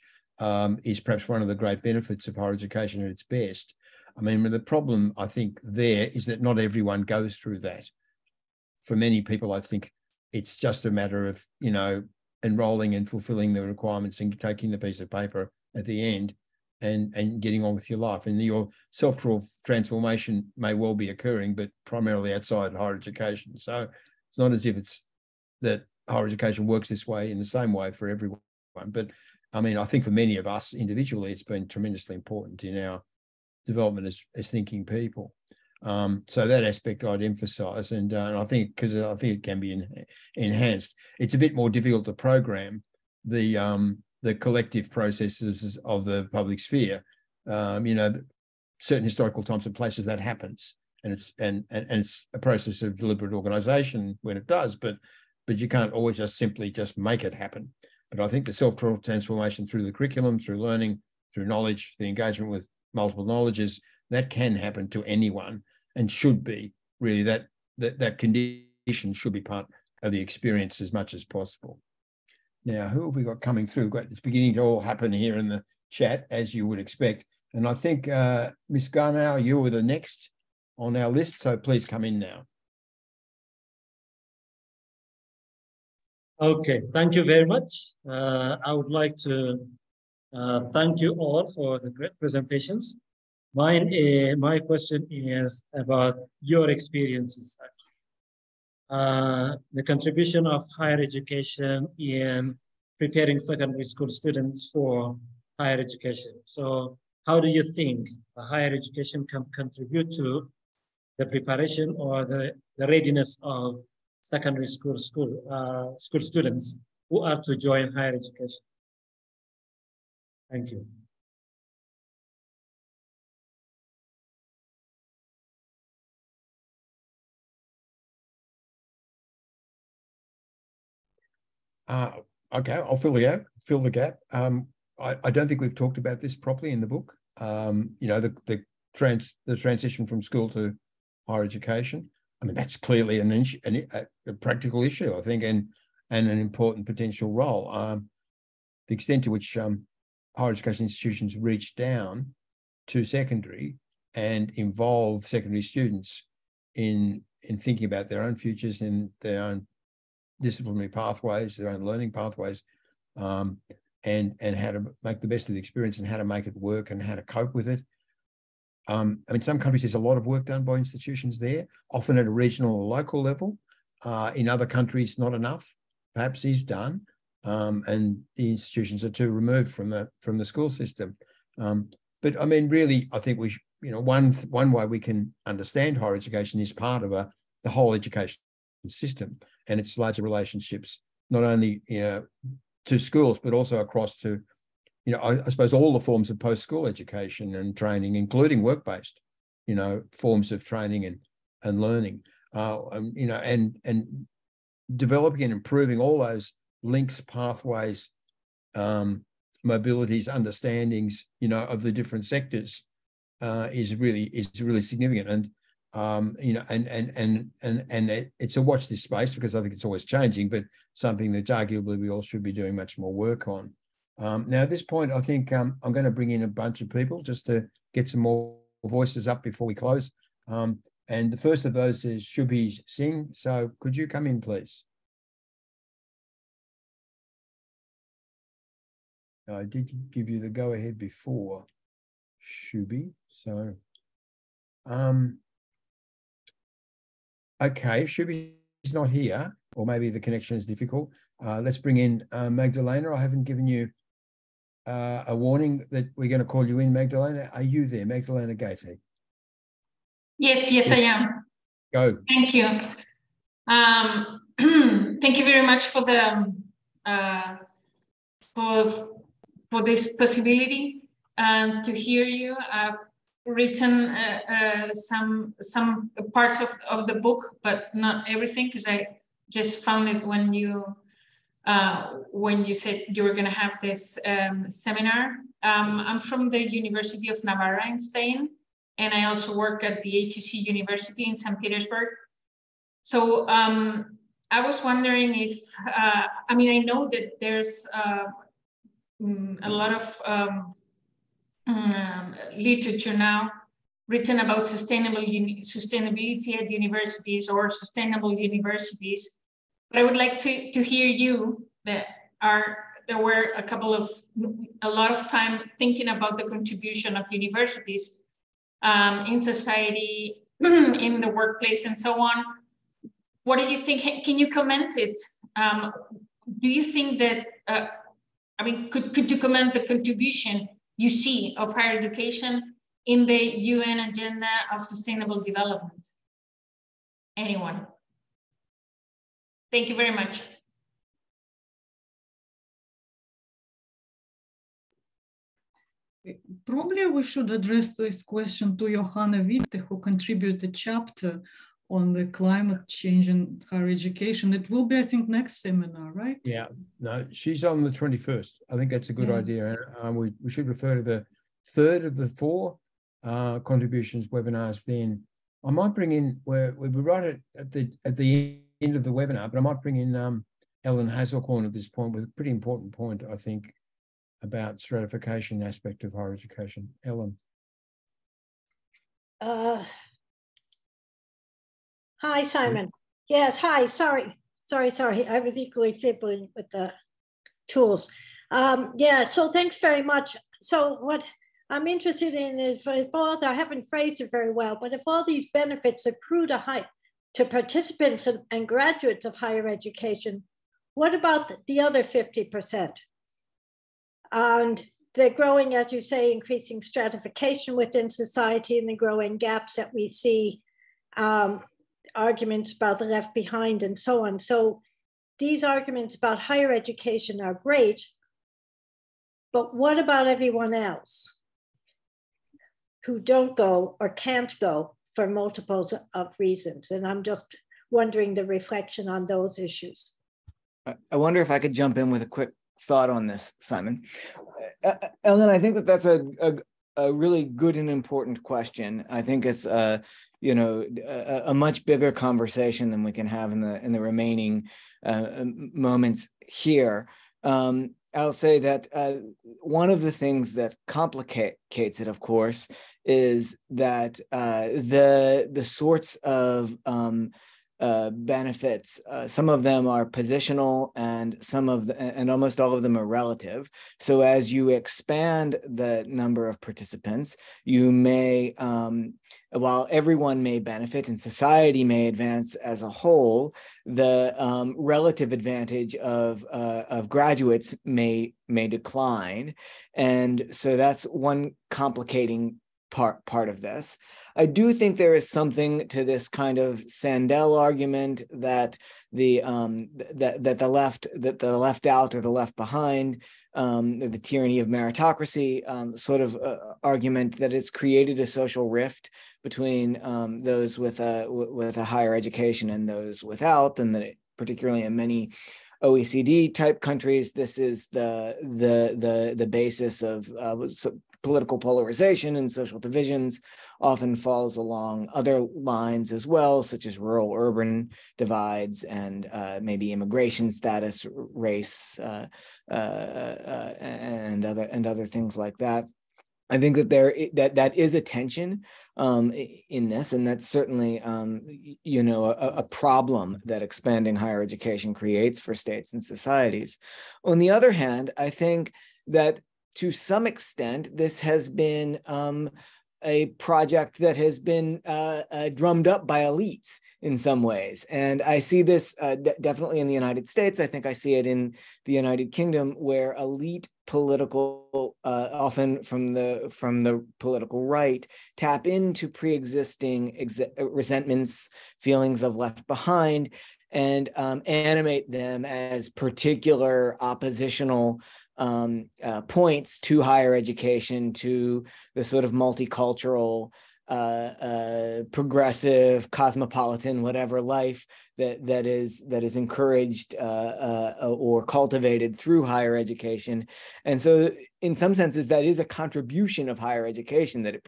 is perhaps one of the great benefits of higher education at its best. I mean, the problem I think there is that not everyone goes through that. For many people, I think it's just a matter of, you know, enrolling and fulfilling the requirements and taking the piece of paper at the end and getting on with your life. And your self-transformation may well be occurring, but primarily outside higher education. So it's not as if it's that higher education works this way in the same way for everyone. But I mean, I think for many of us individually, it's been tremendously important in our development as thinking people. So that aspect I'd emphasise, and I think because I think it can be enhanced. It's a bit more difficult to program the collective processes of the public sphere. You know, certain historical times and places that happens, and it's a process of deliberate organisation when it does, but you can't always just simply just make it happen. But I think the self-transformation through the curriculum, through learning, through knowledge, the engagement with multiple knowledges, that can happen to anyone and should be really that condition should be part of the experience as much as possible. Now, who have we got coming through? It's beginning to all happen here in the chat, as you would expect. And I think, Ms. Garnow, you were the next on our list, so please come in now. Okay, thank you very much. I would like to thank you all for the great presentations. My question is about your experiences. The contribution of higher education in preparing secondary school students for higher education. So how do you think higher education can contribute to the preparation or the readiness of secondary school students who are to join higher education? Thank you. Okay, I'll fill the gap. I don't think we've talked about this properly in the book. You know, the transition from school to higher education. I mean, that's clearly a practical issue, I think, and an important potential role. The extent to which higher education institutions reach down to secondary and involve secondary students in thinking about their own futures, in their own disciplinary pathways, their own learning pathways, and how to make the best of the experience and how to make it work and how to cope with it. I mean, some countries, there's a lot of work done by institutions there, often at a regional or local level. In other countries, not enough, perhaps is done, and the institutions are too removed from the school system. But I mean, really, I think one way we can understand higher education is part of the whole education system and its larger relationships, not only to schools, but also across to, I suppose all the forms of post-school education and training, including work-based, forms of training and learning, and developing and improving all those links, pathways, mobilities, understandings, of the different sectors is really significant. And it's a watch this space, because I think it's always changing, but something that arguably we all should be doing much more work on. Now, at this point, I think I'm going to bring in a bunch of people just to get some more voices up before we close. And the first of those is Shubhi Singh. So could you come in, please? I did give you the go-ahead before, Shubhi. So, okay, if Shubhi's not here, or maybe the connection is difficult, let's bring in Magdalena. I haven't given you a warning that we're going to call you in, Magdalena. Are you there, Magdalena Gaete? Yes, I am. Go. Thank you. Thank you very much for the for this possibility to hear you. I've written some parts of the book, but not everything, because I just found it when you said you were going to have this seminar. I'm from the University of Navarra in Spain, and I also work at the HEC University in St. Petersburg. So I was wondering if, I know that there's a lot of literature now written about sustainability at universities or sustainable universities. But I would like to hear you there were a lot of time thinking about the contribution of universities in society, in the workplace, and so on. What do you think? Can you comment it? Do you think that, could you comment the contribution you see of higher education in the UN agenda of sustainable development? Anyone? Thank you very much. Probably we should address this question to Johanna Witte, who contributed a chapter on the climate change in higher education. It will be, I think, next seminar, right? Yeah, no, she's on the 21st. I think that's a good idea. We should refer to the third of the four contributions webinars then. I might bring in, we'll be right at the end of the webinar, but I might bring in Ellen Hazelcorn at this point with a pretty important point, I think, about stratification aspect of higher education. Ellen. Hi, Simon. Yes, hi, sorry. I was equally fiddling with the tools. Yeah, so thanks very much. So what I'm interested in is if all, I haven't phrased it very well, but if all these benefits accrue to participants and graduates of higher education, what about the other 50%? And the growing, as you say, increasing stratification within society and the growing gaps that we see, arguments about the left behind and so on. So these arguments about higher education are great, but what about everyone else who don't go or can't go for multiples of reasons? And I'm just wondering the reflection on those issues. I wonder if I could jump in with a quick thought on this, Simon. Ellen, I think that's a really good and important question. I think it's a much bigger conversation than we can have in the remaining moments here. I'll say that one of the things that complicates it, of course, is that the sorts of benefits, some of them are positional and almost all of them are relative. So as you expand the number of participants, you may, while everyone may benefit and society may advance as a whole, the relative advantage of graduates may decline. And so that's one complicating part of this. I do think there is something to this kind of Sandel argument that the left out or the left behind, the tyranny of meritocracy sort of argument that it's created a social rift between those with a higher education and those without, and that particularly in many OECD type countries, this is the basis of political polarization and social divisions. Often falls along other lines as well, such as rural-urban divides and maybe immigration status, race, and other things like that. I think that that is a tension in this, and that's certainly a problem that expanding higher education creates for states and societies. On the other hand, I think that to some extent this has been a project that has been drummed up by elites in some ways. And I see this definitely in the United States. I think I see it in the United Kingdom, where elite political, often from the political right, tap into pre-existing resentments, feelings of left behind, and animate them as particular oppositional points to higher education, to the sort of multicultural, progressive, cosmopolitan, whatever life that is encouraged or cultivated through higher education. And so in some senses, that is a contribution of higher education, that it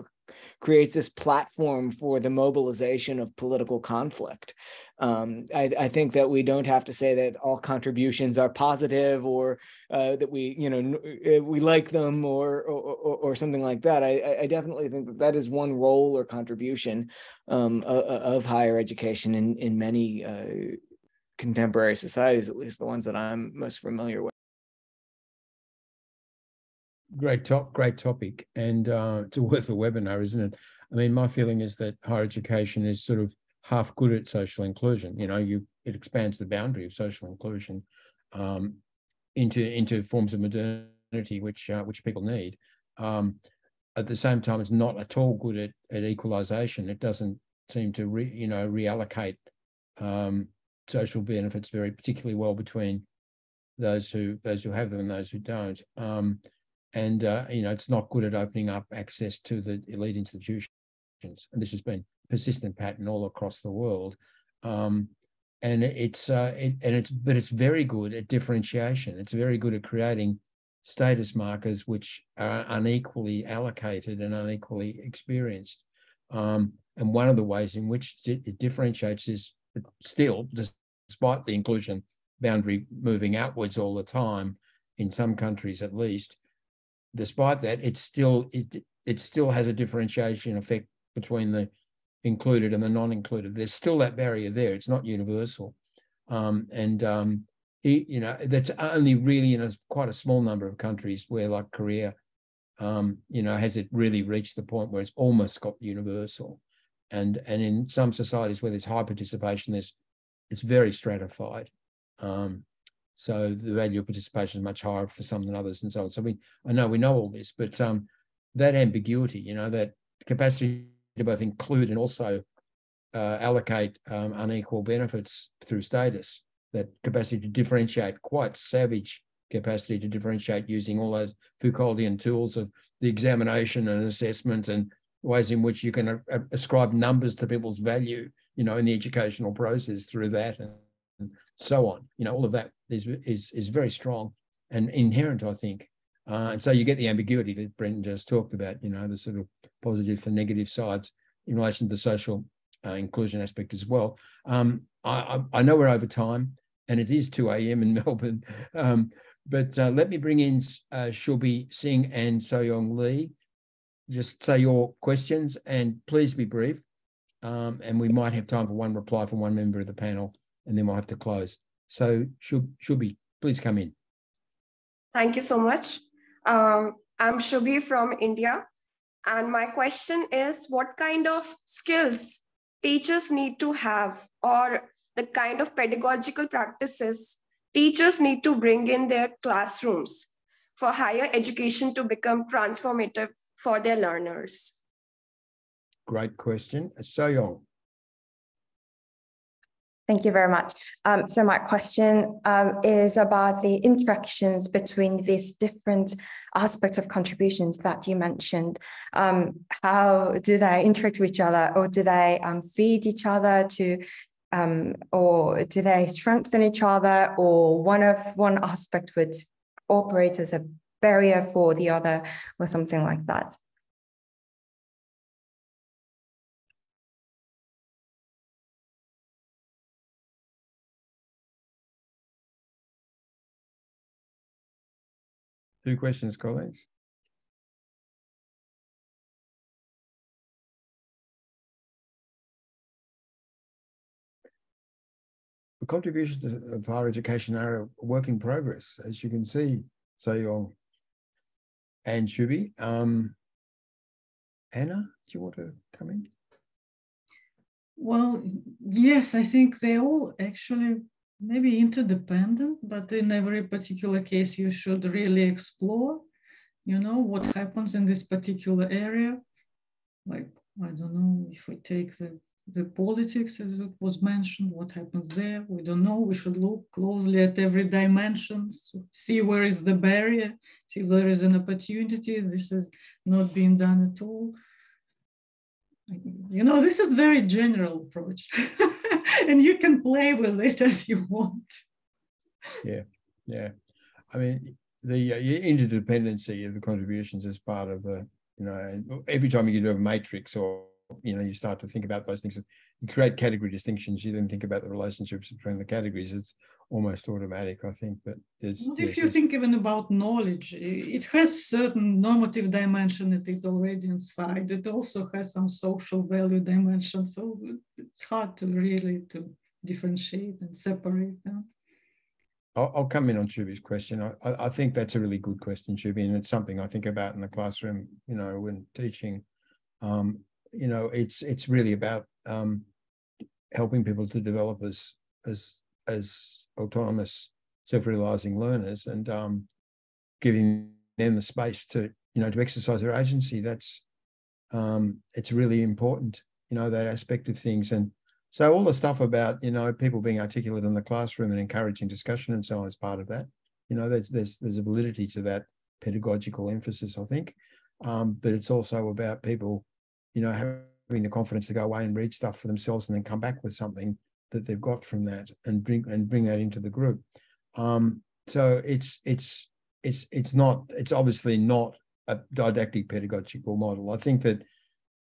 creates this platform for the mobilization of political conflict. I think that we don't have to say that all contributions are positive, or that we like them, or something like that. I definitely think that that is one role or contribution of higher education in many contemporary societies, at least the ones that I'm most familiar with. Great topic, and it's worth a webinar, isn't it? I mean, my feeling is that higher education is sort of half good at social inclusion. It expands the boundary of social inclusion into forms of modernity which people need. At the same time, it's not at all good at equalisation. It doesn't seem to reallocate social benefits very particularly well between those who have them and those who don't. It's not good at opening up access to the elite institutions, and this has been a persistent pattern all across the world. But it's very good at differentiation. It's very good at creating status markers which are unequally allocated and unequally experienced. And one of the ways in which it differentiates is still, despite the inclusion boundary moving outwards all the time, in some countries at least, despite that, it still has a differentiation effect between the included and the non-included. There's still that barrier there. It's not universal. That's only really in quite a small number of countries where, like Korea, has it really reached the point where it's almost got universal. And in some societies where there's high participation, it's very stratified. So the value of participation is much higher for some than others, and so on. So we know all this, but that ambiguity, that capacity to both include and also allocate unequal benefits through status, that capacity to differentiate, quite savage capacity to differentiate using all those Foucauldian tools of the examination and assessment and ways in which you can ascribe numbers to people's value, in the educational process through that and so on. All of that is very strong and inherent, I think. And so you get the ambiguity that Brendan just talked about, the sort of positive and negative sides in relation to the social inclusion aspect as well. I know we're over time, and it is 2 a.m. in Melbourne, but let me bring in Shubhi Singh and Soyoung Lee. Just say your questions, and please be brief. And we might have time for one reply from one member of the panel, and then we'll have to close. So Shubhi, please come in. Thank you so much. I'm Shubhi from India. And my question is, what kind of skills teachers need to have, or the kind of pedagogical practices teachers need to bring in their classrooms for higher education to become transformative for their learners? Great question. Soyoung. Thank you very much. So my question is about the interactions between these different aspects of contributions that you mentioned. How do they interact with each other, or do they feed each other or do they strengthen each other, or one aspect would operate as a barrier for the other, or something like that? Two questions, colleagues. The contributions of higher education are a work in progress, as you can see, Soyoung and Shubhi. Anna, do you want to come in? Well, yes, I think they all actually maybe interdependent, but in every particular case, you should really explore, what happens in this particular area. Like, I don't know, if we take the politics, as it was mentioned, what happens there? We don't know. We should look closely at every dimension, see where is the barrier, see if there is an opportunity. This is not being done at all. This is very general approach. And you can play with it as you want. Yeah. I mean, the interdependency of the contributions is part of the and every time you do a matrix or, you start to think about those things, you create category distinctions, you then think about the relationships between the categories. It's almost automatic, I think. But if you think even about knowledge, it has certain normative dimension at it already inside. It also has some social value dimension. So it's hard to really differentiate and separate them. I'll come in on Shubi's question. I think that's a really good question, Shubi, and it's something I think about in the classroom, when teaching. It's really about helping people to develop as autonomous, self-realizing learners, and giving them the space to to exercise their agency. That's it's really important, that aspect of things. And so all the stuff about people being articulate in the classroom and encouraging discussion and so on is part of that. There's a validity to that pedagogical emphasis, I think. But it's also about people having the confidence to go away and read stuff for themselves and then come back with something that they've got from that and bring that into the group. So it's obviously not a didactic pedagogical model. I think that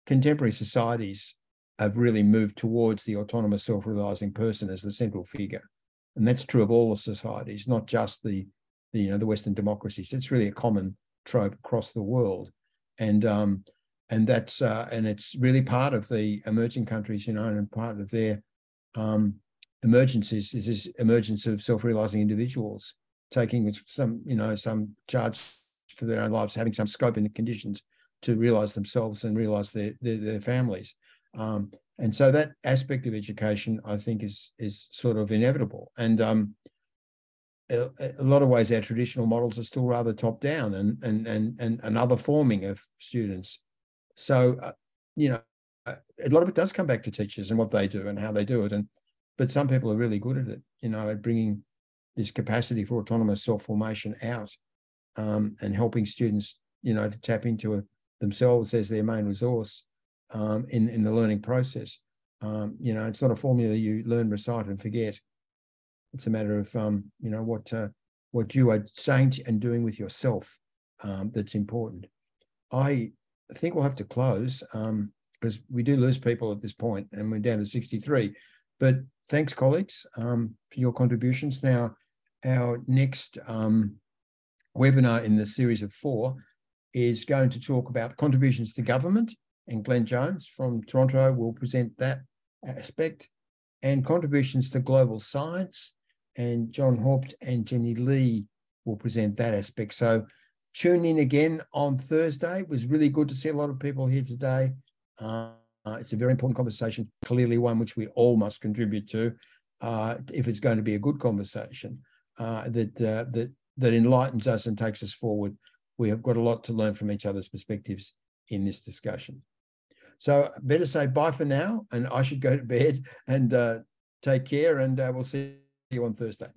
contemporary societies have really moved towards the autonomous self-realizing person as the central figure. And that's true of all the societies, not just the Western democracies. It's really a common trope across the world. And that's and it's really part of the emerging countries, and part of their emergence is this emergence of self-realizing individuals taking some charge for their own lives, having some scope and conditions to realize themselves and realize their families. And so that aspect of education, I think, is sort of inevitable. And a lot of ways, our traditional models are still rather top down and another forming of students. So, a lot of it does come back to teachers and what they do and how they do it. But some people are really good at it, at bringing this capacity for autonomous self-formation out and helping students, to tap into themselves as their main resource in the learning process. It's not a formula you learn, recite, and forget. It's a matter of, what you are saying and doing with yourself that's important. I think we'll have to close because we do lose people at this point and we're down to 63. But thanks, colleagues, for your contributions. Now, our next webinar in the series of 4 is going to talk about contributions to government, and Glenn Jones from Toronto will present that aspect, and contributions to global science, and John Haupt and Jenny Lee will present that aspect. So tune in again on Thursday. It was really good to see a lot of people here today. It's a very important conversation, clearly one which we all must contribute to if it's going to be a good conversation that enlightens us and takes us forward. We have got a lot to learn from each other's perspectives in this discussion. So better say bye for now, and I should go to bed and take care, and we'll see you on Thursday.